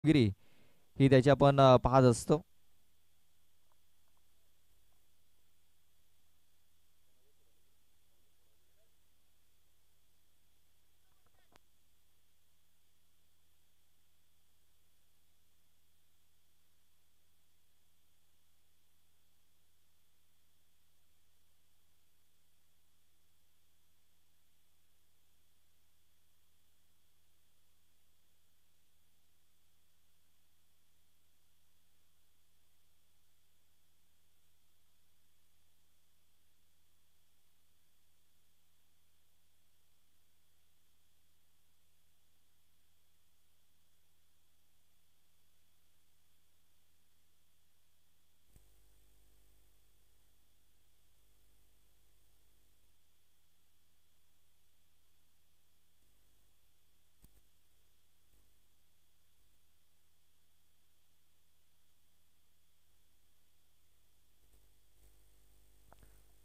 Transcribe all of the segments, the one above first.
गिरी ही त्याची आपण पाहत असतो.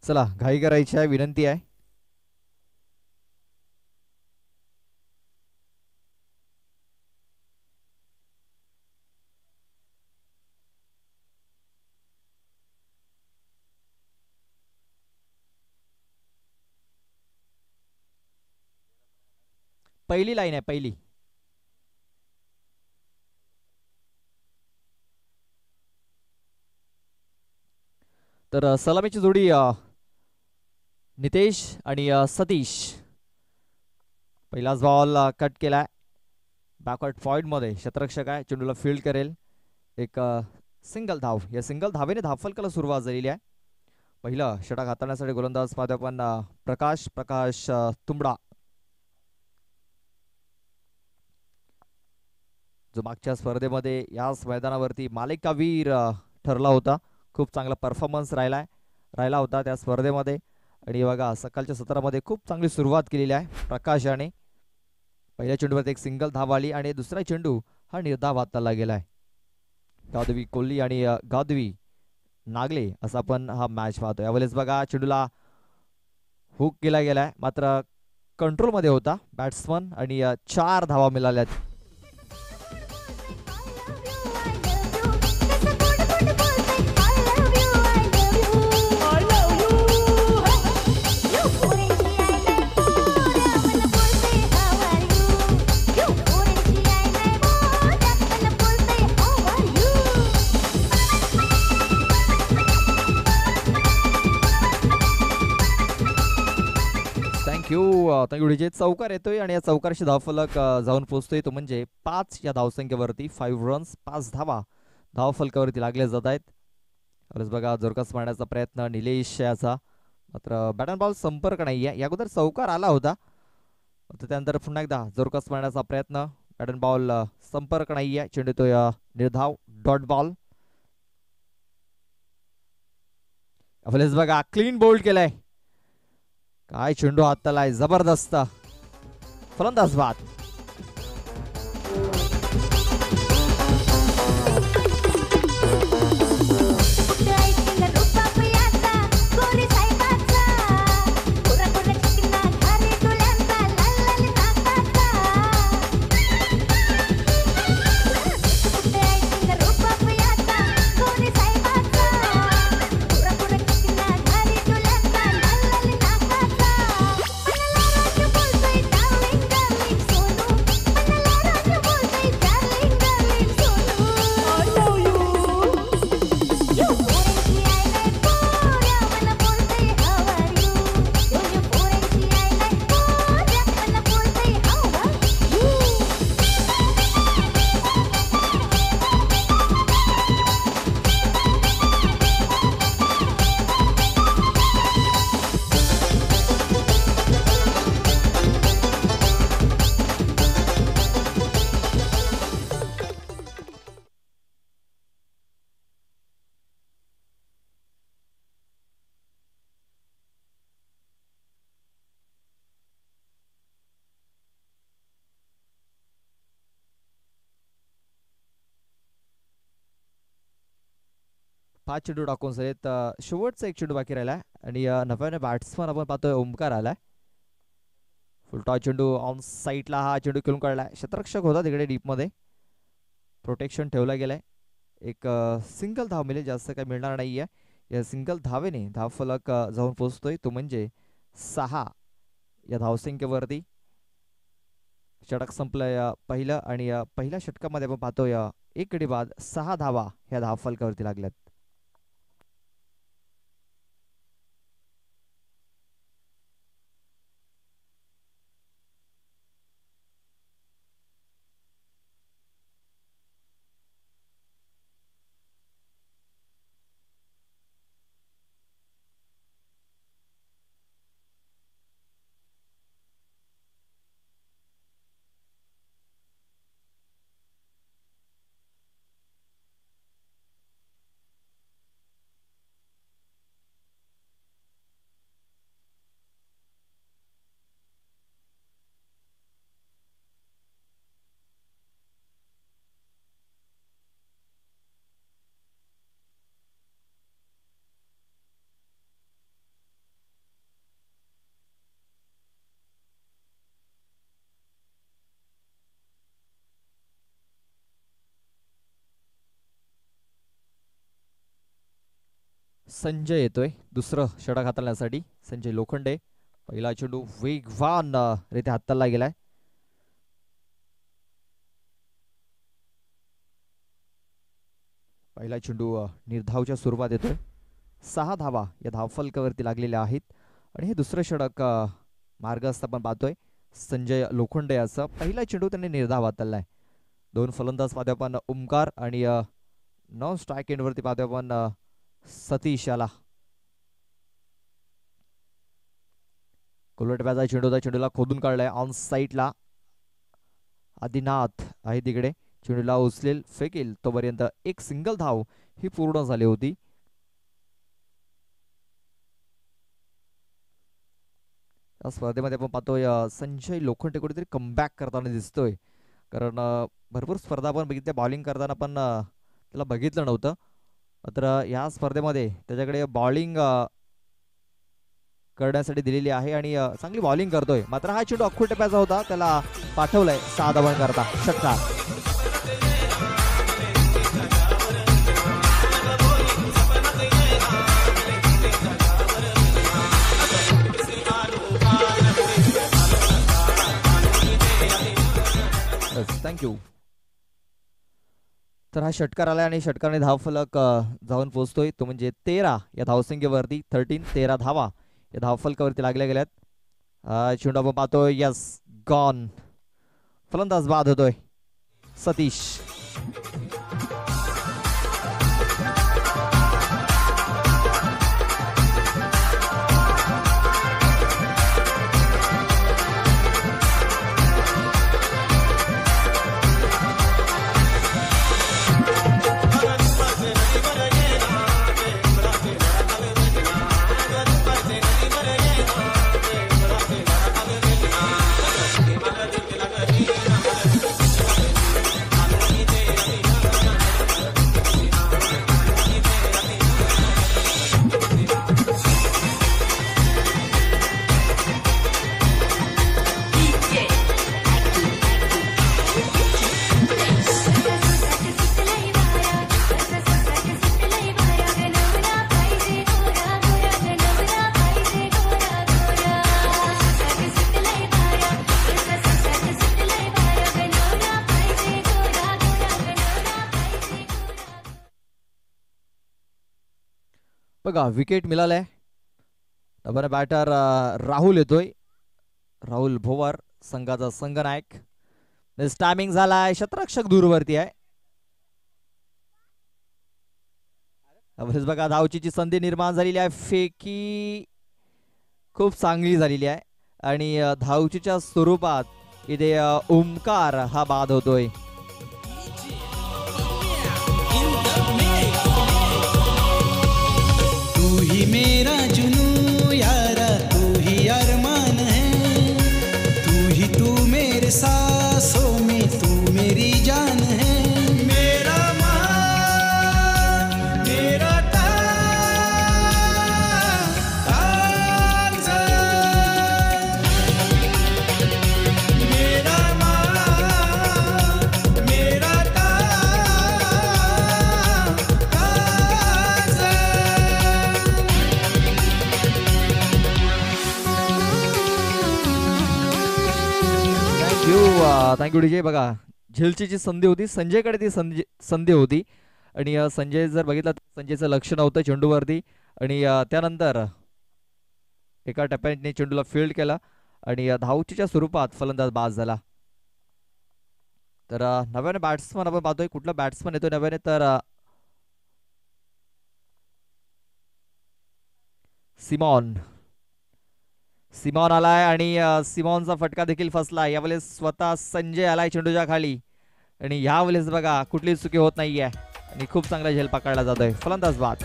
चला घाई करायची आहे, विनंती आहे. पहिली लाईन आहे पहिली. तर सलामीची जोडी नितेश आणि सतीश. पहिलाच बॉल कट केलाय बॅकवर्ड पॉइंट मध्ये. क्षेत्ररक्षक आहे, चेंडूला फील्ड करेल. एक सिंगल धाव. या सिंगल धावेने धावफलकाला सुरुवात झालेली आहे. पहिलं षटक हाताळण्यासाठी गोलंदाज पाहतो आपण प्रकाश प्रकाश तुंबडा, जो मागच्या स्पर्धेमध्ये याच मैदानावरती मालिकावीर ठरला होता. खूप चांगला परफॉर्मन्स राहिला होता त्या स्पर्धेमध्ये. आणि बघा सकाळच्या सत्रामध्ये खूप चांगली सुरुवात केलेली आहे प्रकाशाने. पहिल्या चेंडूवरती एक सिंगल धाव आली आणि दुसरा चेंडू हा निर्धाव हाताला गेलाय. गादवी कोल्ली आणि गादवी नागले असा आपण हा मॅच पाहतोय. यावेळेस बघा चेंडूला हुक केला गेलाय, मात्र कंट्रोल मध्ये होता बॅट्समन आणि 4 धावा मिळाल्यात. Thank you DJ. चौकार येतोय आणि या चौकारशी धावफलक जाऊन पोहोचतोय, तो म्हणजे 5 या धावसंख्येवरती. 5 रन्स, 5 धावा धावफलकावरती लागल्या जात आहेत. बघा जोरकस मारण्याचा प्रयत्न निलेश याचा, मात्र बॅट अँड बॉल संपर्क नाहीये. या अगोदर चौकार आला होता, त्यानंतर पुन्हा एकदा जोरकस मारण्याचा प्रयत्न. बॅट अँड बॉल संपर्क नाहीये. चेंडू तो निर्धाव डॉट बॉल. बघा क्लीन बोल्ड केलाय. काय चेंडू हातालाय, जबरदस्त फलंदाज बाद. पाच चेंडू टाकून सहित शेवटचा एक चेंडू बाकी राहिलाय आणि नव्याने बॅट्समन आपण पाहतोय ओमकार आलाय. फुलटॉस चेंडू ऑन साईडला हा चेंडू खेळून काढलाय. क्षेत्ररक्षक होता तिकडे डीप मध्ये, प्रोटेक्शन ठेवलं गेलंय. एक सिंगल धाव मिळेल, जास्त काही मिळणार नाहीये. या सिंगल धावेने धावफलक जाऊन पोहोचतोय, तो म्हणजे 6 या धावसंख्येवरती. षटक संपलं पहिलं आणि पहिल्या षटकामध्ये आपण पाहतोय 1 गडी बाद 6 धावा ह्या धावफलकावरती लागल्यात. संजय येतोय दुसरं षटक हाताळण्यासाठी. संजय लोखंडे. पहिला चेंडू वेगवान रित्या हाताळला गेलाय. पहिला चेंडू निर्धावच्या स्वरूपात येतोय. 6 धावा या धावफलकावरती लागलेल्या आहेत आणि हे दुसरं षटक मार्गस्थ आपण पाहतोय संजय लोखंडे याचं. पहिला चेंडू त्यांनी निर्धाव हाताळलाय. 2 फलंदाज पाहतोय आपण ओमकार आणि नॉन स्ट्राईक एंडवरती पाहतोय आपण सतीश याला. कोलटव्याचा चेंडूचा चेंडूला खोदून काढलाय ऑन साईडला. आदिनाथ आहे तिकडे. चेंडूला उचलेल फेकेल तोपर्यंत एक सिंगल धाव ही पूर्ण झाली होती. या स्पर्धेमध्ये आपण पाहतोय संजय लोखंडे कुठेतरी कमबॅक करताना दिसतोय. कारण भरपूर स्पर्धा आपण बघितल्या, बॉलिंग करताना पण त्याला बघितलं नव्हतं. मात्र या स्पर्धेमध्ये त्याच्याकडे बॉलिंग करण्यासाठी दिलेली आहे आणि चांगली बॉलिंग करतोय. मात्र हा चेंडू अख्खू टप्प्याचा होता, त्याला पाठवलाय 6 धावा करता षटकार. थँक्यू. तर हा षटकार आलाय आणि षटकाने धावफलक जाऊन पोहोचतोय, तो म्हणजे 13 या धावसंख्येवरती. 13 धावा या धावफलकावरती लागल्या गेल्यात. चेंडू आपण पाहतोय यस गॉन. फलंदाज बाद होतोय सतीश. बघा विकेट मिळालाय. डबल बॅटर राहुल येतोय. राहुल भोवर संघाचा संघनायक. टायमिंग झालाय. शतरक्षक दूरवरती आहे. बघा धावचीची संधी निर्माण झालेली आहे. फेकी खूप चांगली झालेली आहे आणि धावचीच्या स्वरूपात इथे ओमकार हा बाद होतोय. तू ही मेरा जुनू यारा, तू ही अरमान है, तू मेरे सांसों में, तू मेरी जान है. मेरा मान, मेरा मेरा मान, थँक्यू डीजे. बघा झेलची जी संधी होती संजयकडे ती संधी होती आणि संजय जर बघितलं तर संजयचं लक्ष नव्हतं चेंडूवरती आणि त्यानंतर एका टप्प्याने चेंडूला फील्ड केला आणि धावचीच्या स्वरूपात फलंदाज बाद झाला. तर नव्याने बॅट्समन आपण पाहतोय. कुठला बॅट्समन येतो नव्याने तर सिमॉन आलाय आणि सिमॉनचा फटका देखील फसला. यावेळेस स्वतः संजय आलाय चेंडूच्या खाली आणि यावेळेस बघा कुठलीच चुकी होत नाहीये आणि खूप चांगला झेल पकडला जातोय. फलंदाज बाद.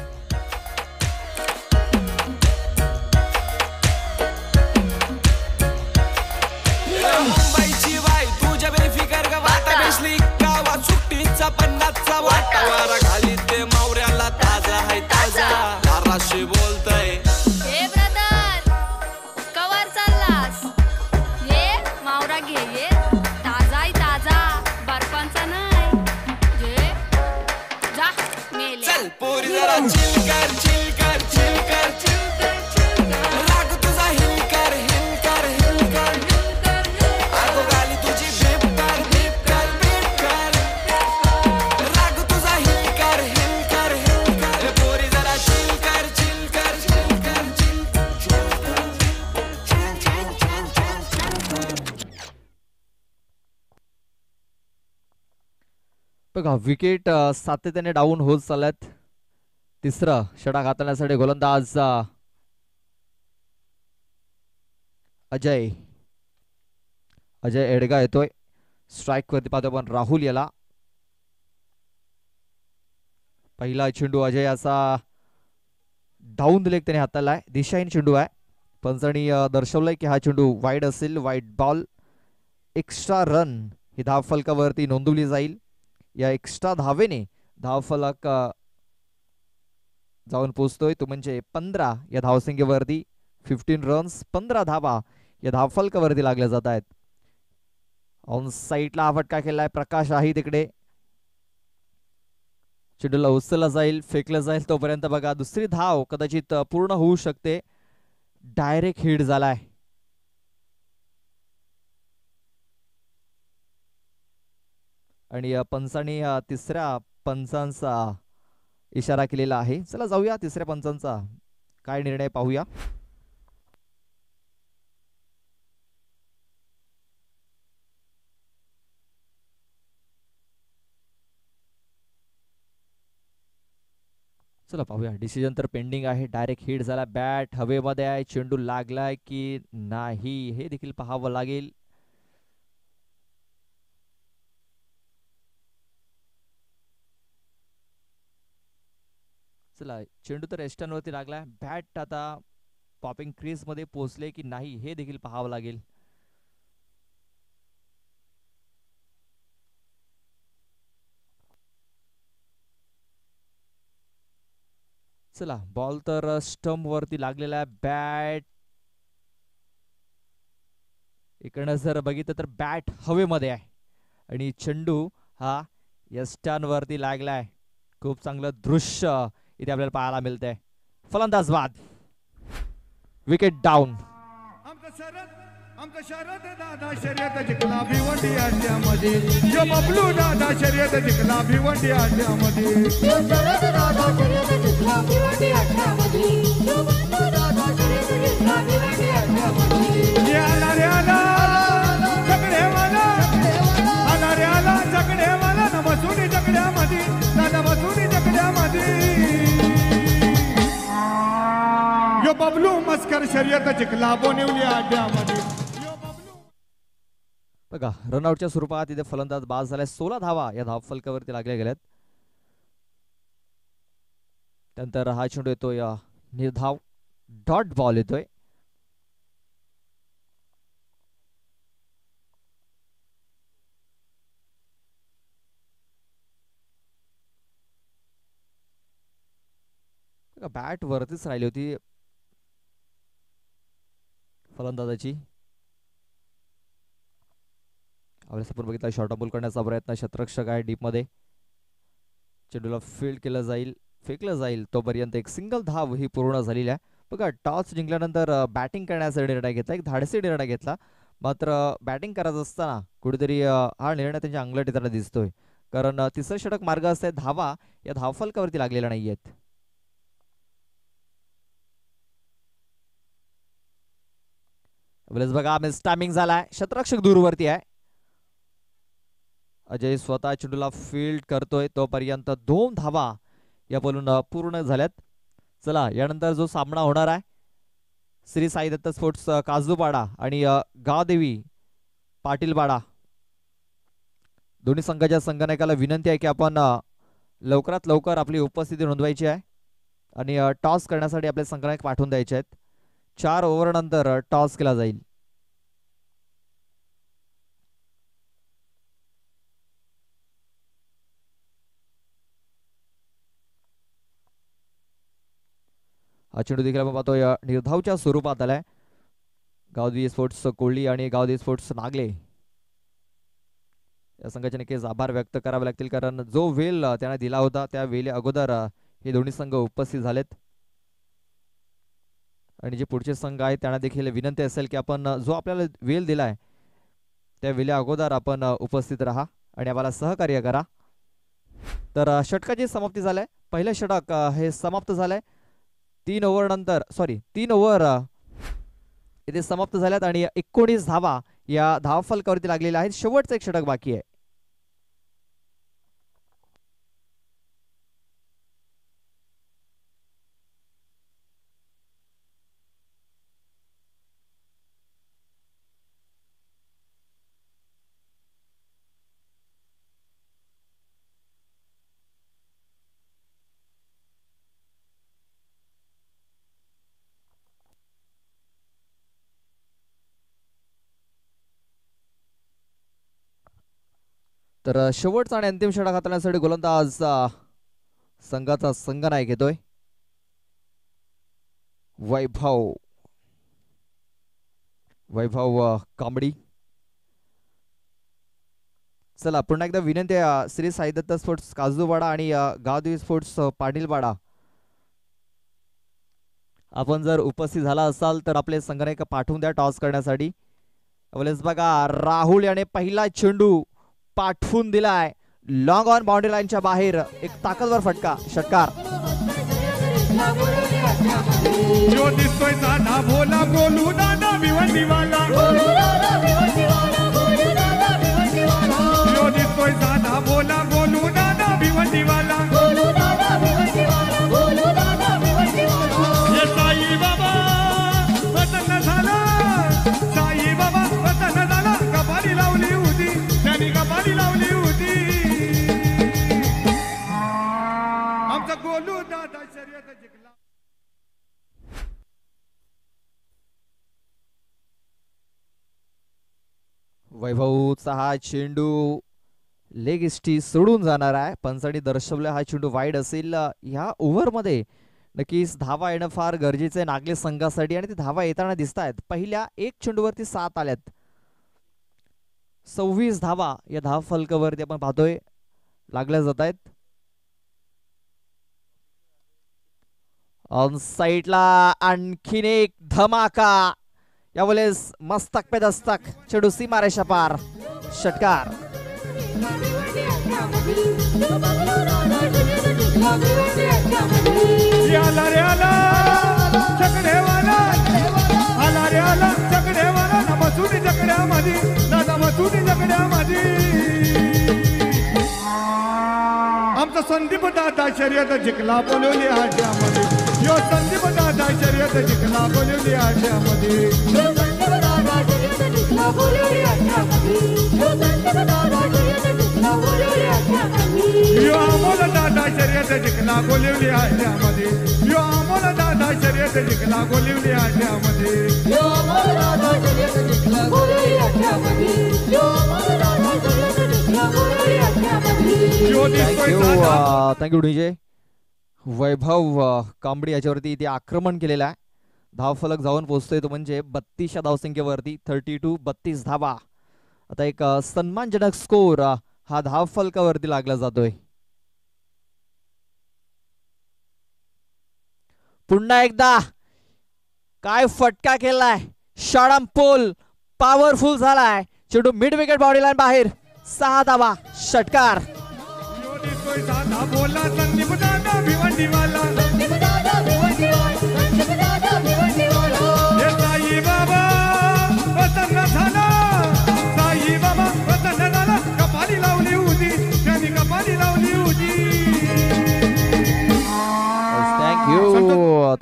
मुंबईची बाई तुझ्या बेफिकर वाटा बेसली गावात सुट्टीचा पन्नासचा वाटा वारा घाली ते मावऱ्याला ताजा आहे ताजा धाराशी बोलतय. हे ब्रदर कवर चाललास ये मावरा घे ये ताजाय ताजा बर्फांचा नाही ये जा मेले. चल पोरी जरा चिल कर चिल कर चिल कर चिल कर चिल कर राग तुझा हिल कर हिल कर हिल कर आगो गाली तुझी बीप कर बीप कर बीप कर राग तुझा हिल कर हिल कर हिल कर पोरी जरा चिल कर चिल कर चिल कर चिल कर बघा विकेट सातत्याने डाऊन होत चालत. तिसरा षटक हाताळण्यासाठी गोलंदाज अजय एडगा येतोय. स्ट्राईक वरती पाहतो आपण राहुल याला. पहिला चेंडू अजय असा डाऊन लेग त्याने हाताळलाय. दिशाहीन चेंडू आहे. पंचांनी दर्शवलंय की हा चेंडू वाईड असेल. Wide ball. एक्स्ट्रा रन ही धावफलकावरती नोंदवली जाईल. या एक्स्ट्रा धावेने धावफलक जाऊन पोहोचतोय तो म्हणजे 15 या धावसंख्येवरती. 15 रन्स 15 धावा या धावफलकावरती लागल्या जात आहेत. ऑन साईडला हा फटका केलाय. प्रकाश आहे तिकडे. चेंडूला उचलला जाईल फेकलं जाईल तोपर्यंत बघा दुसरी धाव कदाचित पूर्ण होऊ शकते. डायरेक्ट हिट झालाय. आणि पंचांनी तिसऱ्या पंचांचा इशारा केलेला आहे. चला जाऊया तिसऱ्या पंचांचा काय निर्णय पाहूया. चला पाहूया. डिसिजन तर पेंडिंग आहे. डायरेक्ट हिट झाला. बॅट हवेमध्ये आहे. चेंडू लागलाय की नाही हे देखील पाहावं लागेल. चला चेंडू तर एस्टनवरती लागलाय. बॅट आता पॉपिंग क्रीज मध्ये पोहोचले की नाही हे देखील पाहावं लागेल. चला बॉल तर स्टंप वरती लागलेला आहे. बॅट इकडनं जर बघितलं तर बॅट हवेमध्ये आहे आणि चेंडू हा यष्टांवरती लागलाय. खूप चांगलं दृश्य इथे आपल्याला पाहायला मिळतंय. फलंदाज बाद. Wicket down. आमचं शरद दादा शर्यत जिंकला भिवंडी अड्ड्यामध्ये. यो बबलू दादा शर्यत जिंकला भिवंडी अड्ड्यामध्ये. यो शरद दादा शर्यत जिंकला भिवंडी अड्ड्यामध्ये. यो बबलू दादा शर्यत जिंकला भिवंडी अड्ड्यामध्ये. आला रे आला जगडे वाला आला रे आला जगडे वाला नमसुनी जगड्यामध्ये नमसुनी जगड्यामध्ये. यो बबलू मस्कर शर्यत जिंकला बोनिवली अड्ड्यामध्ये. बघा रनआउटच्या स्वरूपात इथे फलंदाज बाद झालाय. 16 धावा या धावफलकावरती लागल्या गेल्यात. त्यानंतर हा चेंडू येतोय निर्धाव डॉट बॉल येतोय. बॅट वरतीच राहिली होती फलंदाजाची. यावेळेस आपण बघितलं शॉर्ट बॉल करण्याचा प्रयत्न. शतरक्षक आहे डीप मध्ये. चेंडूला फील्ड केलं जाईल फेकलं जाईल तोपर्यंत एक सिंगल धाव ही पूर्ण झालेली आहे. बघा टॉस जिंकल्यानंतर बॅटिंग करण्याचा निर्णय घेतला. एक धाडसी निर्णय घेतला. मात्र बॅटिंग करायचं असताना कुठेतरी हा निर्णय त्यांच्या अंगलट येताना दिसतोय, कारण तिसरं षटक मार्ग असते, धावा या धावफलकावरती लागलेल्या नाहीयेत. बघा मिस टायमिंग झालाय, क्षेत्ररक्षक दूरवरती आहे. अजय स्वतः चेंडूला फील्ड करतोय, तोपर्यंत 2 धावा या बोलून पूर्ण झाल्यात. चला यानंतर जो सामना होणार आहे श्री साई दत्त स्पोर्ट्स काजूपाडा आणि गावदेवी पाटीलपाडा, दोन्ही संघाच्या संघनायकाला विनंती आहे की आपण लवकरात लवकर आपली उपस्थिती नोंदवायची आहे आणि टॉस करण्यासाठी आपले संघनायक पाठवून द्यायचे आहेत. 4 ओव्हर नंतर टॉस केला जाईल. हा चेंडू देखील आपण पाहतोय निर्धावच्या स्वरूपात आलाय. गावदेवी स्पोर्ट्स कोळी आणि गावदेवी स्पोर्ट्स नागले या संघाचे नक्कीच आभार व्यक्त करावे लागतील, कारण जो वेल त्यांना दिला होता त्या वेळे अगोदर हे दोन्ही संघ उपस्थित झालेत. आणि जे पुढचे संघ आहेत त्यांना देखील विनंती असेल की आपण जो आपल्याला वेल दिलाय त्या वेळे अगोदर आपण उपस्थित राहा आणि आम्हाला सहकार्य करा. तर षटकाची समाप्ती झालाय. पहिलं षटक हे समाप्त झालंय 3 ओव्हर नंतर, 3 ओव्हर इथे समाप्त झाल्यात आणि 19 धावा या धावफलकावरती लागलेल्या आहेत. शेवटचं एक षटक बाकी आहे. तर शेवटचा आणि अंतिम षटक हाताळण्यासाठी गोलंदाज संघाचा संघनायक येतोय वैभव कांबडी. चला पुन्हा एकदा विनंती आहे श्री साई दत्त स्पोर्ट्स काजूवाडा आणि गावदेवी स्पोर्ट्स पाटीलवाडा, आपण जर उपस्थित झाला असाल तर आपले संघनायक पाठवून द्या टॉस करण्यासाठी. बघा राहुल याने पहिला चेंडू पाठवून दिलाय लॉंग ऑन बाउंड्री लाईनच्या बाहेर, एक ताकदवर फटका, षटकार. जो दिसतोय साधा भोला बोलू दादा भिवंडीवाला, जो दिसतोय साधा भोला बोलू दादा भिवंडीवाला, हे साई बाबा वतन झाला, साई बाबा वतन झाला, कपाली लावली होती त्यांनी, कपाली लावली होती आमचा गोलू दादा शर्यत जिंकला. वैभवचा हा चेंडू लेग इस्टी सोडून जाणार आहे. पंचांनी दर्शवला हा चेंडू वाईड असेल. ह्या ओव्हरमध्ये नक्कीच धावा येणं फार गरजेचं आहे नागले संघासाठी आणि ते धावा येताना दिसत आहेत. पहिल्या 1 चेंडूवरती 7 आल्यात. 26 धावा या धाव फलकावरती आपण पाहतोय लागल्या जात आहेत. ऑन साइडला आणखीन एक धमाका, यावेळेस मस्तक पे दस्तक, चेंडू सीमारेषा पार, षटकार. आला रे आला चकडेवाला, आला रे आला चकडेवाला, ना मसुनी चकड्यामध्ये, दादा मसुनी चकड्यामध्ये आमचा संदीप दादा शर्यत जिंकला बोलवली आट्यामध्ये, यो संदीप दादा शर्यत जिंकला बोलवली आट्यामध्ये, यो संदीप दादा शर्यत जिंकला बोलवली आट्यामध्ये, यो संदीप दादा शर्यत जिंकला बोलवली आट्यामध्ये, यो अमोल दादा शर्यत जिंकला बोलवली आट्यामध्ये, यो अमोल दादा शर्यत जिंकला बोलवली आट्यामध्ये, यो अमोल दादा शर्यत जिंकला बोलवली आट्यामध्ये, यो अमोल दादा शर्यत जिंकला बोलवली आट्यामध्ये. Thank you DJ. वैभव कांबडी याच्यावरती इथे आक्रमण केलेलं आहे. धावफलक जाऊन पोहोचतोय तो म्हणजे 32 धावसंख्येवरती, 32 धावा. आता एक सन्मानजनक स्कोर हा धावफलकावरती लागला जातोय. पुन्हा एकदा काय फटका केलाय, शॉर्ट पोल पॉवरफुल झालाय चेंडू मिड विकेट बॉडी लाईन बाहेर 6 धावा षटकार. यो दिसतोय साधा बोला संदीप दादा भिवंडीवाला हे साई बाबा प्रसन्न झाला साई बाबा प्रसन्न झाला कपाली लावली होती त्यांनी कपाली लावली होती.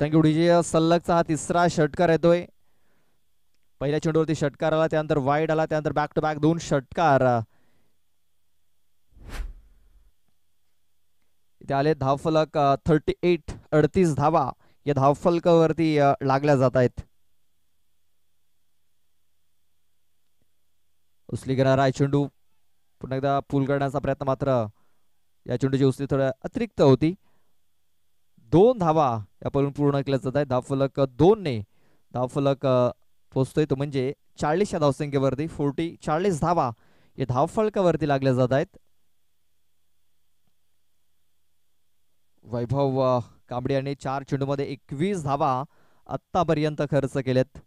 Thank you DJ. सलगचा हा तिसरा षटकार येतोय. पहिल्या चेंडूवरती षटकार आला, त्यानंतर वाईड आला, त्यानंतर बॅक टू बॅक 2 षटकार. इथे आले धावफलक 38 धावा या धावफलकावरती लागल्या जात आहेत. उचली घेणारा चेंडू पुन्हा एकदा पूल करण्याचा प्रयत्न, मात्र या चेंडूची उचली थोड्या अतिरिक्त होती. 2 धावा यापासून पूर्ण केल्या जात आहेत. धावफलक 2 ने धावफलक पोहोचतोय तो म्हणजे 40 या धावसंख्येवरती. 40 धावा या धावफलकावरती लागल्या जात आहेत. वैभव कांबळे यांनी 4 चेंडूमध्ये 21 धावा आतापर्यंत खर्च केलेत.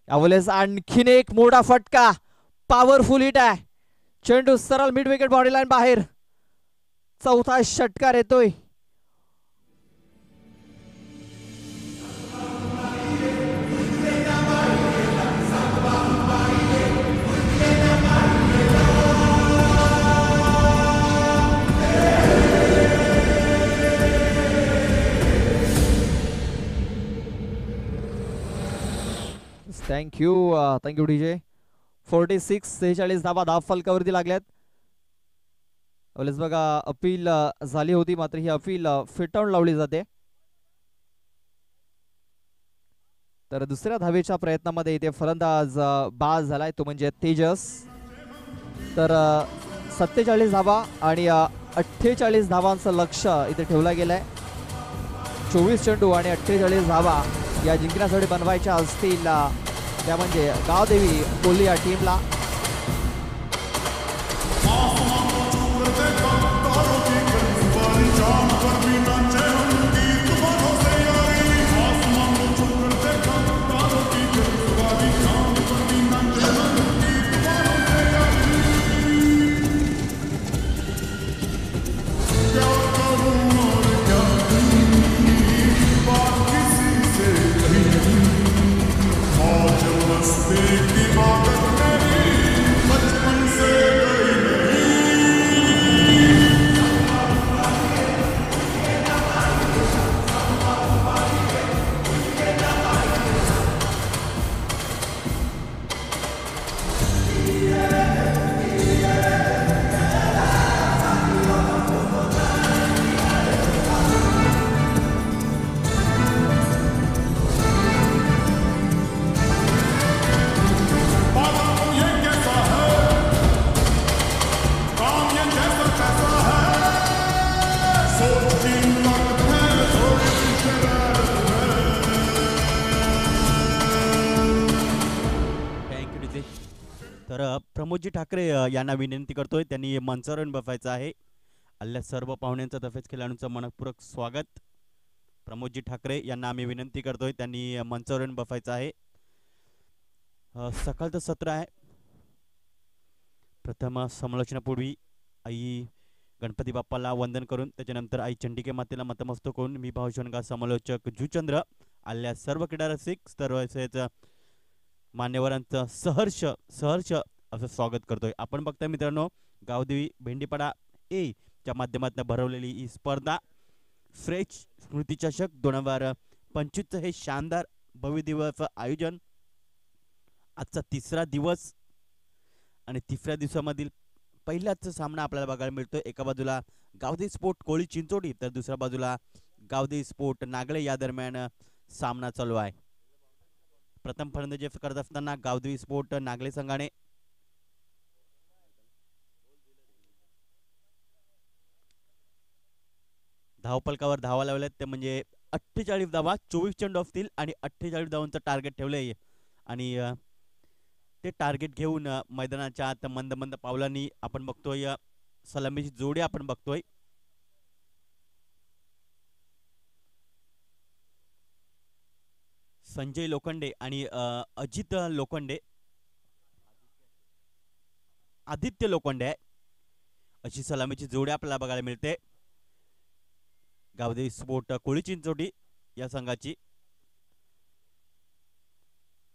यावेळेस आणखीन एक मोठा फटका, पॉवरफुल हिट आहे. चेंडू सरळ मिड विकेट बॉडी लाईन बाहेर. 4था षटकार येतोय. Thank you DJ. 46 धावा धावफलकावरती लागल्यात. बघा अपील झाली होती, मात्र ही अपील फेटाळून लावली जाते. तर दुसऱ्या धावेच्या प्रयत्नामध्ये इथे फलंदाज बाद झालाय, तो म्हणजे तेजस. तर 47 धावा आणि 48 धावांचं लक्ष इथे ठेवला गेलाय. 24 चेंडू आणि 48 धावा या जिंकण्यासाठी बनवायच्या असतील त्या म्हणजे गावदेवी कोहली या टीमला. तर प्रमोदजी ठाकरे यांना विनंती करतोय, त्यांनी मंचावर बसायचं आहे. आल्या सर्व पाहुण्यांचं तसेच खेळाडूंचं मनपूर्वक स्वागत. प्रमोदजी ठाकरे यांना आम्ही विनंती करतोय, त्यांनी मंचावर बसायचं आहे. सकाळचं सत्र आहे. प्रथम समालोचनापूर्वी आई गणपती बाप्पाला वंदन करून त्याच्यानंतर आई चंडिके मातेला नतमस्तक करून मी भावशनगा समालोचक जुचंद्र आल्या सर्व क्रीडा रसिक सर्व मान्यवरांचं सहर्ष असं स्वागत करतोय. आपण बघताय मित्रांनो, गावदेवी भेंडीपाडा ए च्या माध्यमातून भरवलेली ही स्पर्धा फ्रेश स्मृती चषक 2025 हे शानदार भव्य दिवसाचं आयोजन. आजचा 3रा दिवस आणि 3ऱ्या दिवसामधील पहिलाच सामना आपल्याला बघायला मिळतोय. एका बाजूला गावदेवी स्पोर्ट कोळी चिंचोडी तर दुसऱ्या बाजूला गावदेवी स्पोर्ट नागळे या दरम्यान सामना चालू आहे. प्रथम फलंदाजी करत असताना गावदेवी स्पोर्ट नागले संघाने धावपलकावर धावा लावल्यात, ते म्हणजे 48 धावा. 24 चेंडू असतील आणि 48 धावांचं टार्गेट ठेवलंय आणि ते टार्गेट घेऊन मैदानाच्या आत मंद मंद पावलांनी आपण बघतोय सलामीची जोडी आपण बघतोय. संजय लोखंडे आणि अजित लोखंडे आदित्य लोखंडे आहे. अशी सलामीची जोडी आपल्याला बघायला मिळते गावदेवी स्पोर्ट कोळी चिंचोटी या संघाची.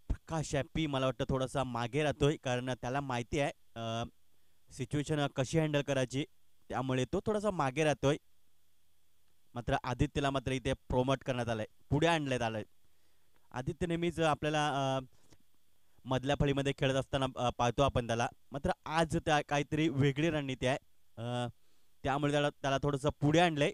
प्रकाश हॅपी मला वाटतं थोडासा मागे राहतोय, कारण त्याला माहिती आहे सिच्युएशन कशी हँडल करायची, त्यामुळे तो थोडासा मागे राहतोय. मात्र आदित्यला मात्र इथे प्रोमोट करण्यात आलंय, पुढे आणण्यात आलंय. आदित्य नेहमीच आपल्याला मधल्या फळीमध्ये खेळत असताना पाहतो आपण त्याला, मात्र आज त्या काहीतरी वेगळी रणनीती आहे, त्यामुळे त्याला थोडंसं पुढे आणलंय.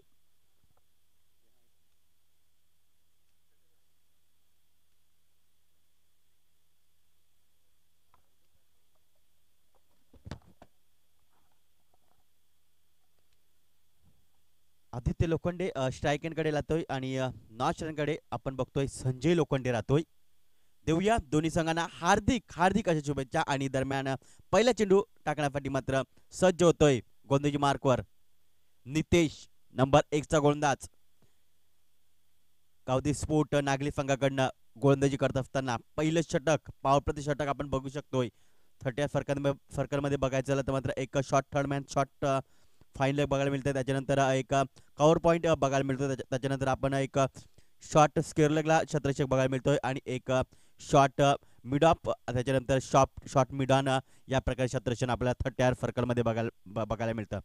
आदित्य लोखंडे स्ट्राईक एंडकडे राहतोय आणि नॉच रनकडे आपण बघतोय संजय लोखंडे राहतोय. देऊया दोन्ही संघांना हार्दिक हार्दिक अशा शुभेच्छा. आणि दरम्यान पहिला चेंडू टाकण्यासाठी मात्र सज्ज होतोय गोलंदाजी मार्कवर नितेश, नंबर 1 चा गोलंदाज. गावदेवी स्पोर्ट नागली संघाकडनं गोलंदाजी करत असताना पहिलं षटक, पावर प्रति षटक आपण बघू शकतोय. 30 फरकरमध्ये बघायचं झालं तर मात्र एक short third man shot final बघायला मिळतं, त्याच्यानंतर एक कव्हर पॉईंट बघायला मिळतो, त्याच्यानंतर आपण एक शॉर्ट स्क्वेअर लेगला शतरक्षक बघायला मिळतोय आणि एक शॉर्ट मिड ऑफ, त्याच्यानंतर शॉर्ट मिड ऑन, या प्रकारे शतरक्षण आपल्याला 30 फरकरमध्ये बघायला मिळतं.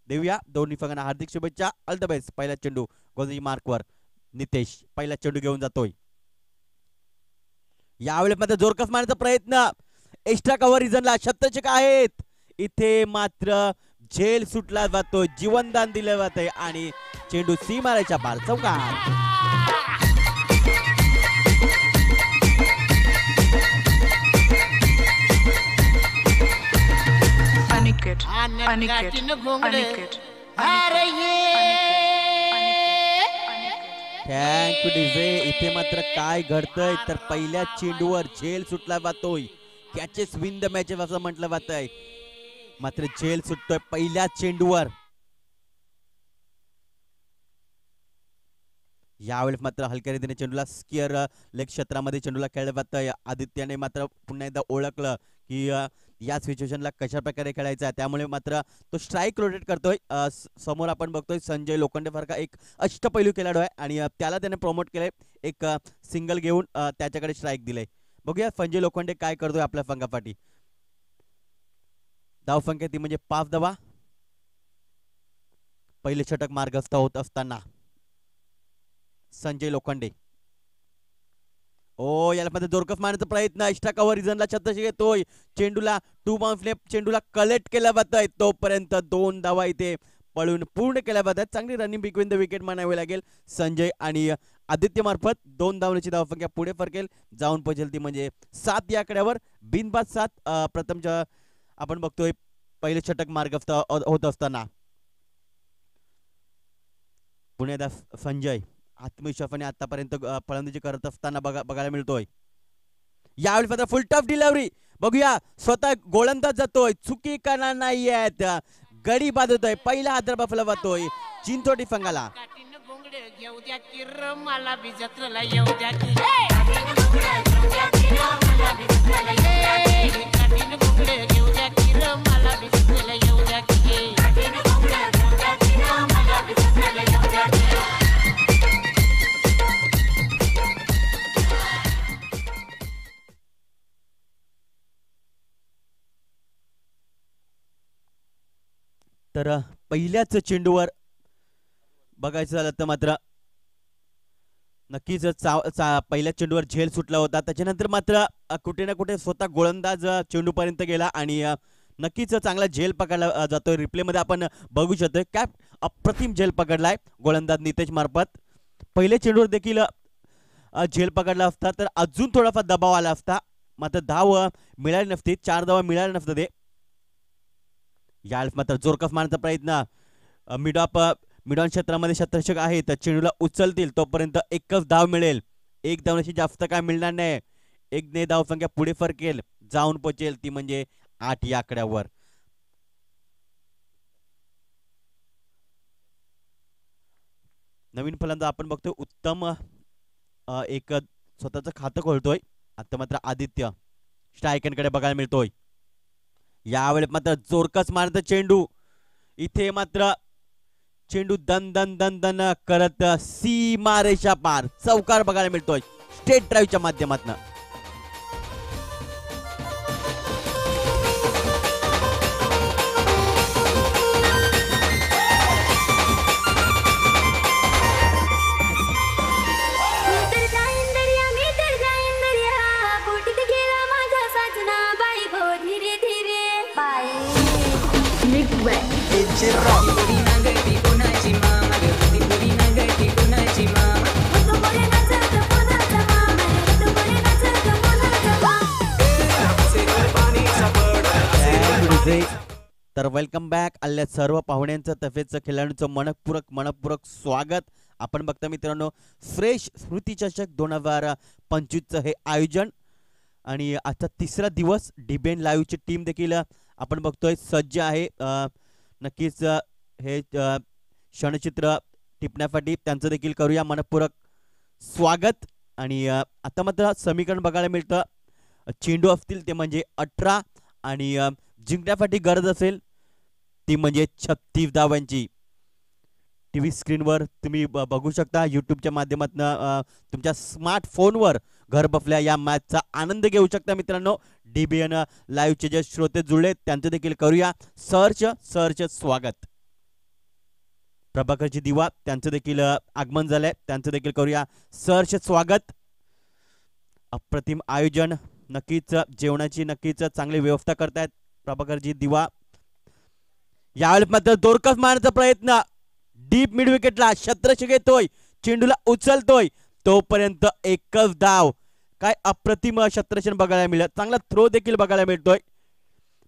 देऊया दोन्ही संघांना हार्दिक शुभेच्छा, ऑल द बेस्ट. पहिला चेंडू गोलंदाजी मार्कवर नितेश पहिला चेंडू घेऊन जातोय. यावेळेस मात्र जोरकस मारण्याचा प्रयत्न, एक्स्ट्रा कव्हर रिझनला शतरक्षक आहेत, इथे मात्र झेल सुटला जातोय, जीवनदान दिलं जातंय आणि चेंडू सी मारायच्या बार चौकात. Aniket Aniket Aniket thank you DJ. इथे मात्र काय घडतंय तर पहिल्या चेंडूवर झेल सुटला जातोय, कॅचेस विन द मॅचेस असं म्हटलं जातंय, मात्र झेल सुटतोय पहिल्या चेंडूवर. यावेळेस मात्र हलक्या रीतीने चेंडूला स्क्वेअर लेग क्षेत्रामध्ये चेंडूला खेळलं जातंय. आदित्याने मात्र पुन्हा एकदा ओळखलं की या सिच्युएशनला कशा प्रकारे खेळायचं आहे, त्यामुळे मात्र तो स्ट्राईक रोटेट करतोय. समोर आपण बघतोय संजय लोखंडे सारखा एक अष्टपैलू खेळाडू आहे आणि त्याला त्याने प्रमोट केलंय, एक सिंगल घेऊन त्याच्याकडे स्ट्राईक दिलंय. बघूया संजय लोखंडे काय करतोय आपल्या संघासाठी. धावसंख्या ती म्हणजे 5 धावा. पहिले षटक मार्गस्थ होत असताना संजय लोखंडे, ओ याला मध्ये जोरकस मारण्याचा प्रयत्न, एक्स्ट्रा कव्हर रिझनला शतरक्षक येतोय, चेंडूला 2 बाउन्सने चेंडूला कलेक्ट केला जात आहे, तोपर्यंत 2 धावा इथे पळून पूर्ण केल्या जात आहेत. चांगली रनिंग बिटवीन द विकेट म्हणावी लागेल संजय आणि आदित्य मार्फत. 2 धावण्याची धावसंख्या पुढे फरकेल, जाऊन पोहोचेल ती म्हणजे 7 या आकड्यावर, बिनबाद 7. प्रथम आपण बघतोय पहिले षटक मार्गस्थ होत असताना पुण्याचा संजय आत्मविश्वासाने आतापर्यंत फलंदाजी करत असताना बघायला मिळतोय. यावेळी मात्र फुल टफ डिलिव्हरी, बघूया स्वतः गोलंदाज जातोय, चुकी करणार नाहीयेत, गडी बांधतोय, पहिला हादर बफला जातोय चिंचोटी संघाला. तर पहिल्याच चेंडूवर बघायचं झालं तर मात्र नक्कीच पहिल्या चेंडूवर झेल सुटला होता, त्याच्यानंतर मात्र कुठे ना कुठे स्वतः गोलंदाज चेंडूपर्यंत गेला आणि नक्कीच चांगला झेल पकडला जातोय. रिप्ले मध्ये आपण बघू शकतोय काय अप्रतिम झेल पकडलाय गोलंदाज नितेश मार्फत. पहिल्या चेंडूवर देखील झेल पकडला असता तर अजून थोडाफार दबाव आला असता, मात्र धाव मिळाली नसती, 4 धावा मिळाल्या नसतं ते. यावेळेस मात्र जोरकस मारण्याचा प्रयत्न, मिडॉन क्षेत्रामध्ये शतरक्षक आहे तर चेंडूला उचलतील तोपर्यंत एकच धाव मिळेल, 1 धावण्याची जास्त काय मिळणार नाही, 1 ने धाव संख्या पुढे फरकेल, जाऊन पोहोचेल ती म्हणजे 8 या आकड्यावर. नवीन फलंदाज आपण बघतोय उत्तम एक स्वतःच खातं खोलतोय. आता मात्र आदित्य स्ट्रायकरकडे बघायला मिळतोय. यावेळी मात्र जोरकस मारत चेंडू, इथे मात्र चेंडू दन दन दन दन करत सीमारेषा पार चौकार बघायला मिळतोय स्टेट ड्राईव्हच्या माध्यमातून. तर वेलकम बॅक आल्या सर्व पाहुण्यांचं तसेच खेळाडूंचं मनपूरक स्वागत. आपण बघता मित्रांनो फ्रेश स्मृती चषक 2025चं हे आयोजन आणि आजचा तिसरा दिवस. डिबेन लाईव्हची टीम देखील आपण बघतोय सज्ज आहे. नक्कीच हे क्षणचित्र टिपण्यासाठी त्यांचं देखील करूया मनपूरक स्वागत. आणि आता मात्र समीकरण बघायला मिळतं चेंडू असतील ते म्हणजे 18 आणि जिंकण्यासाठी गरज असेल ती म्हणजे 36 धावांची. टीव्ही स्क्रीनवर तुम्ही बघू शकता, युट्यूबच्या माध्यमातून तुमच्या स्मार्टफोनवर घर बसल्या या मॅचचा आनंद घेऊ शकता मित्रांनो. डीबीएन लाईव्हचे जे श्रोते जुळले त्यांचं देखील करूया सर्च स्वागत. प्रभाकरची दिवा त्यांचं देखील आगमन झालंय, त्यांचं देखील करूया सर्च स्वागत. अप्रतिम आयोजन, नक्कीच जेवणाची नक्कीच चांगली व्यवस्था करतायत प्रभाकरजी दिवा. यावेळी मात्र दोरकस मारण्याचा प्रयत्न, डीप मिड विकेटला शतरंज घेतोय, चेंडूला उचलतोय, तोपर्यंत एकच धाव. काय अप्रतिम शतरंज बघायला मिळत, चांगला थ्रो देखील बघायला मिळतोय.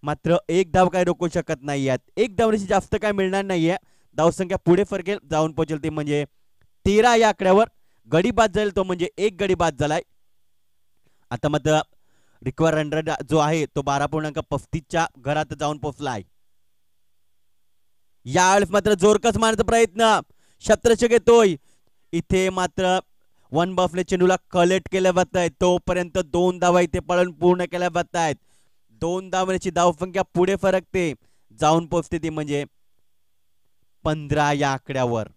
मात्र एक धाव काय रोखू शकत नाहीयेत, एक धावण्याची जास्त काय मिळणार नाहीये. धावसंख्या पुढे फरकेल, जाऊन पोहोचेल ते म्हणजे 13 या आकड्यावर. गडी बाद जाईल तो म्हणजे एक गडी बाद झालाय. आता मात्र रिक्वायर रन रेट जो आहे तो 12.35च्या घरात जाऊन पोहोचलाय. यावेळेस मात्र जोरकस मारण्याचा प्रयत्न, शतरंज घेतोय, इथे मात्र वन बफले चेंडूला कलेक्ट केल्या जात आहे, तोपर्यंत 2 धावा इथे पळून पूर्ण केल्या जात आहेत. 2 धावांची धावसंख्या पुढे फरकते, जाऊन पोहोचते ती म्हणजे 15 या आकड्यावर.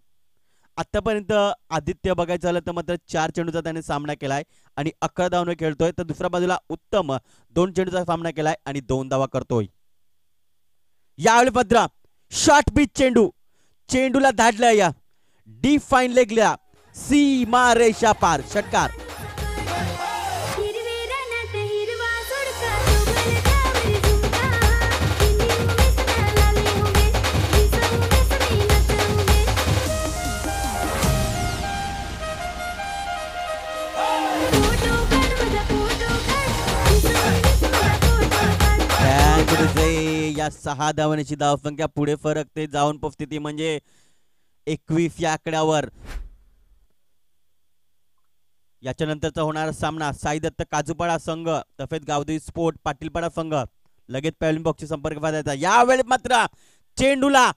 आतापर्यंत आदित्य बघायचं झालं तर मात्र 4 चेंडूचा त्याने सामना केलाय आणि 11 धावांवर खेळतोय. तर दुसऱ्या बाजूला उत्तम 2 चेंडूचा सामना केलाय आणि 2 धावा करतोय. यावेळी मात्र शॉर्ट पिच चेंडू, चेंडूला धाडलं या डीप फाईन लेगला सीमा रेषा पार षटकार. या 6 धावांची धावसंख्या पुढे फरकते, जाऊन पोहोचते ती म्हणजे 21 या आकड्यावर. याच्या नंतरचा होणारा सामना साई दत्त काजूपाडा संघ तसेच गावदेवी स्पोर्ट पाटीलपाडा संघ लगेच पॅव्हलियन बॉक्सची संपर्क साधायचा. यावेळी मात्र चेंडूला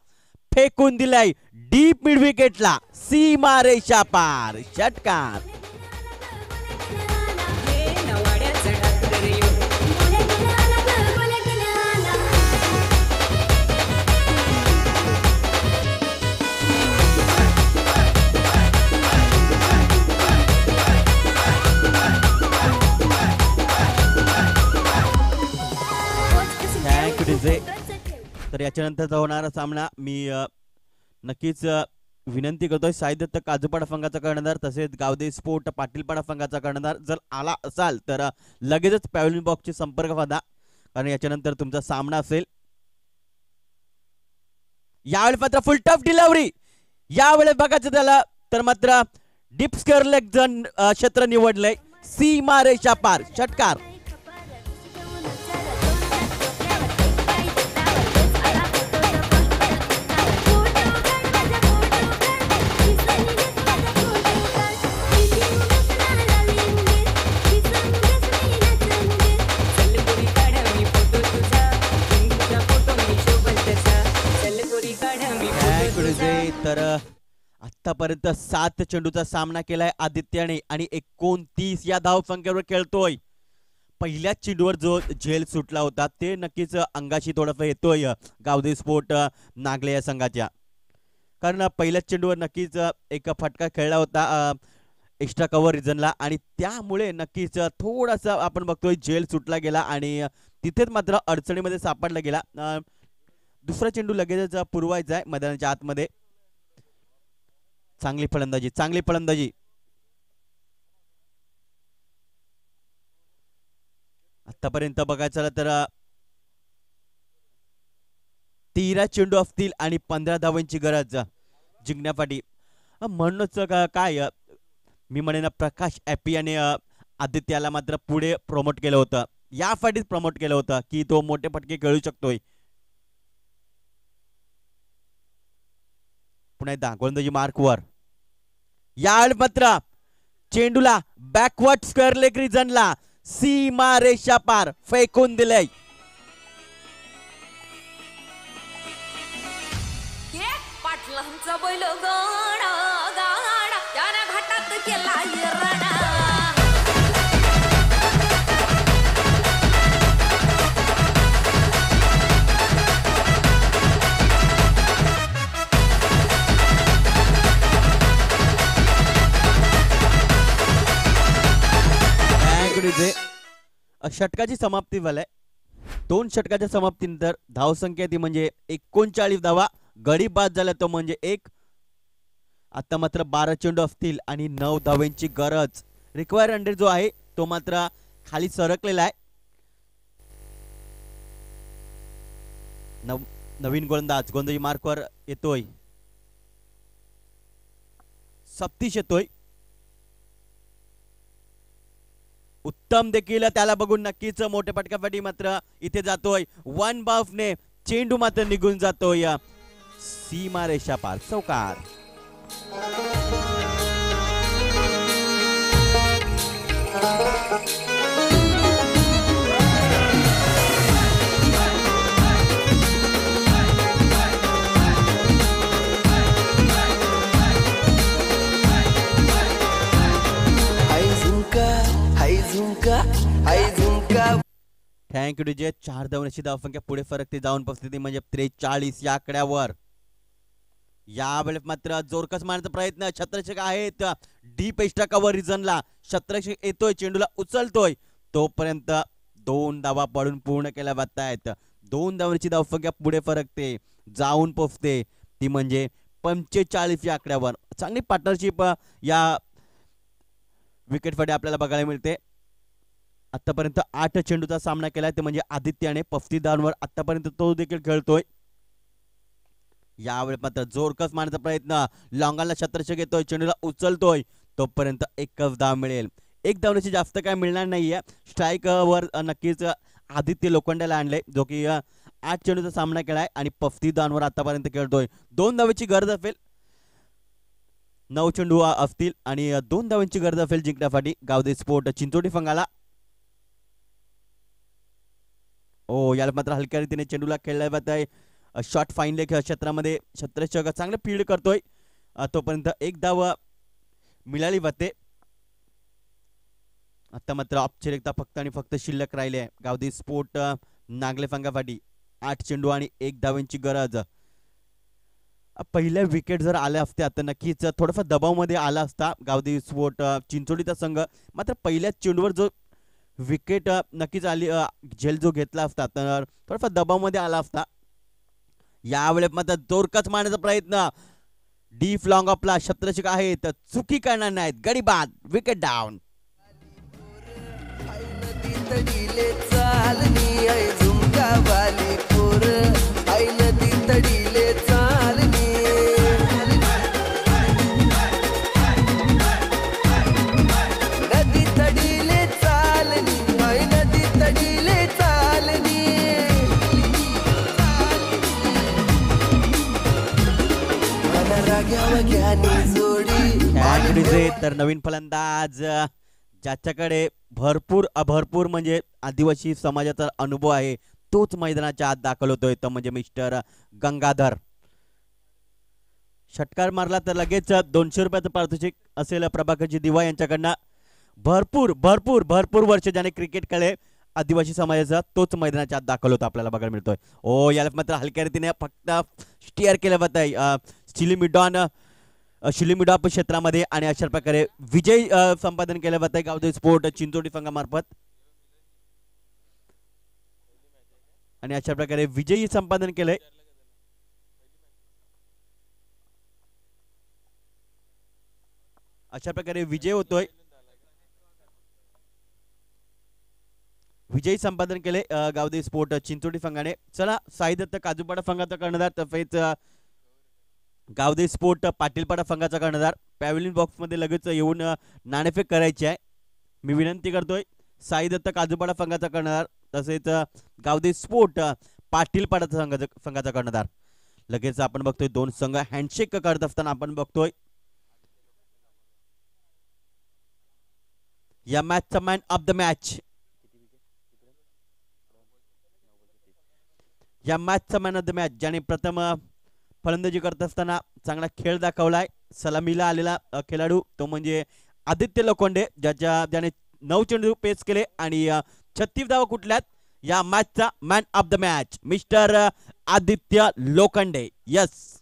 फेकून दिलाय डीप मिड विकेटला सीमा रेषा पार षटकार. तर याच्यानंतरचा होणारा सामना मी नक्कीच विनंती करतोय साई दत्त काजूपाडा संघाचा कर्णधार तसेच गावदेवी स्पोर्ट पाटीलपाडा संघाचा कर्णधार जर आला असाल तर लगेचच पॅव्हलियन बॉक्सची संपर्क साधा, कारण याच्यानंतर तुमचा सामना असेल. यावेळी मात्र फुल टफ डिलिव्हरी, यावेळेस बघायचं त्याला तर मात्र डीप स्क्वेअर लेग जन क्षेत्र निवडलंय सीमा रेषा पार षटकार. तर आतापर्यंत 7 चेंडूचा सामना केलाय आदित्याने आणि 29 या धाव संख्येवर खेळतोय. पहिल्याच चेंडूवर जो झेल सुटला होता ते नक्कीच अंगाशी थोडाफार येतोय गावदेवी स्पोर्ट नागले या संघाच्या. कारण पहिल्याच चेंडूवर नक्कीच एक फटका खेळला होता एक्स्ट्रा कव्हर रिजनला आणि त्यामुळे नक्कीच थोडासा आपण बघतोय झेल सुटला गेला आणि तिथेच मात्र अडचणीमध्ये सापडला गेला. दुसरा चेंडू लगेचच पुरवायचा आहे मैदानाच्या आतमध्ये. चांगली फलंदाजी, चांगली फलंदाजी. आतापर्यंत बघायचं झालं तर 13 चेंडू असतील आणि 15 धावांची गरज जिंकण्यासाठी. म्हणूनच काय मी म्हणेन प्रकाश ॲपी आणि आदित्याला मात्र पुढे प्रमोट केलं होतं, यासाठीच प्रमोट केलं होतं की तो मोठे फटके खेळू शकतोय. पुन्हा एकदा गोलंदाजी मार्कवर. या मात्र चेंडूला बॅकवर्ड स्क्वेअर लेग रिजनला सीमा रेषा पार फेकून दिलंय. पाटलांचा बैल गाडा गाडा त्यानं घाटात केला येरडा. षटकाची समाप्ती झालाय. 2 षटकाच्या समाप्तीनंतर धावसंख्या ती म्हणजे 39 धावा. गडी बाद झाला तो म्हणजे 1. आता मात्र 12 चेंडू असतील आणि 9 धावांची गरज. रिक्वायर 100 जो आहे तो मात्र खाली सरकलेला आहे. नवीन गोलंदाजी मार्कवर येतोय. सप्तीश येतोय. उत्तम देखील त्याला बघून नक्कीच मोठ्या फटक्यासाठी मात्र इथे जातोय. 1 बाउफने चेंडू मात्र निघून जातोय सीमा रेषा पार. चौकार. Thank you DJ. 4 धावांची धावसंख्या पुढे फरकते जाऊन परिस्थिती म्हणजे 43 या आकड्यावर. यावेळेस मात्र जोरकस मारण्याचा प्रयत्न. छत्रक्षक आहेत डीप एक्स्ट्रा कव्हर रिजनला. छत्रक्षक येतोय, चेंडूला उचलतोय, तोपर्यंत 2 धावा पडून पूर्ण केल्या जात आहेत. 2 धावांची धावसंख्या पुढे फरकते जाऊन पोचते ती म्हणजे 45 या आकड्यावर. चांगली पार्टनरशिप या विकेटसाठी आपल्याला बघायला मिळते. आतापर्यंत 8 चेंडूचा सामना केलाय ते म्हणजे आदित्याने 35 धावांवर आतापर्यंत तो देखील खेळतोय. यावेळी मात्र जोरकस मारण्याचा प्रयत्न. लॉंगाला छत्रक्षक येतोय, चेंडूला उचलतोय, तोपर्यंत 1 धाव मिळेल. 1 धावण्याची जास्त काय मिळणार नाहीये. स्ट्राईक वर नक्कीच आदित्य लोखंडाला आणले जो की 8 चेंडूचा सामना केलाय आणि 35 धावांवर आतापर्यंत खेळतोय. 2 धावांची गरज असेल. 9 चेंडू असतील आणि 2 धावांची गरज असेल जिंकण्यासाठी गावदेवी स्पोर्ट चिंचोटी संघाला. याला मात्र हलक्या रीतीने चेंडूला खेळला जात आहे. शॉट फाईन लेग क्षेत्रामध्ये छत्रक्षक चांगलं फील्ड करतोय, तोपर्यंत 1 धाव मिळाली जाते. आता मात्र औपचारिकता फक्त आणि फक्त शिल्लक राहिली आहे गावदेवी स्पोर्ट नागले संघासाठी. 8 चेंडू आणि 1 धावांची गरज. पहिल्या विकेट जर आल्या असत्या तर नक्कीच थोडाफार दबावमध्ये आला असता गावदेवी स्पोर्ट चिंचोलीचा संघ. मात्र पहिल्याच चेंडूवर जो विकेट नक्कीच आली, झेल जो घेतला असता तर थोडाफार दबावमध्ये आला असता. यावेळेस मात्र जोरकस मारण्याचा प्रयत्न. डीप लॉंग ऑफला छत्रक्षक आहेत, चुकी करणार नाहीत. गडी बाद, विकेट डाऊन. तर नवीन फलंदाज ज्याच्याकडे भरपूर म्हणजे आदिवासी समाजाचा अनुभव आहे तोच मैदानाच्या आत दाखल होतोय तो म्हणजे मिस्टर गंगाधर. षटकार मारला तर लगेच 200 रुपयाचं पारितोषिक असेल प्रभाकरजी दिवा यांच्याकडनं. भरपूर वर्ष ज्याने क्रिकेट खेळले आदिवासी समाजाचा तोच मैदानाच्या आत दाखल होता आपल्याला बघायला मिळतोय. ओ याला मात्र हलक्या रीतीने फक्त स्टिअर केलं जात आहे शिलिमिडॉप क्षेत्रामध्ये आणि अशा प्रकारे विजय संपादन केलं जात आहे गावदेवी स्पोर्ट चिंचोटी संघामार्फत आणि अशा प्रकारे विजयी संपादन केलंय. अशा प्रकारे विजय होतोय. विजयी संपादन केले गावदेवी स्पोर्ट चिंचोटी संघाने. चला साई दत्त काजूपाडा संघाचा कर्णधार तसेच गावदेवी स्पोर्ट पाटीलपाडा संघाचा कर्णधार पॅव्हलियन बॉक्स मध्ये लगेच येऊन नाणेफेक करायची आहे. मी विनंती करतोय साई दत्त काजूपाडा संघाचा कर्णधार तसेच गावदेवी स्पोर्ट पाटीलपाडा संघाचा कर्णधार. लगेच आपण बघतोय दोन संघ हँडशेक करत असताना आपण बघतोय या मॅचचा मॅन ऑफ द मॅच या मॅचचा मॅन ऑफ द मॅच ज्याने प्रथम फलंदाजी करत असताना चांगला खेळ दाखवलाय. सलामीला आलेला खेळाडू तो म्हणजे आदित्य लोखंडे ज्याने 9 चेंडू पेस केले आणि 36 धावा कुठल्यात. या मॅचचा man of the match mister Aditya Lokhande. Yes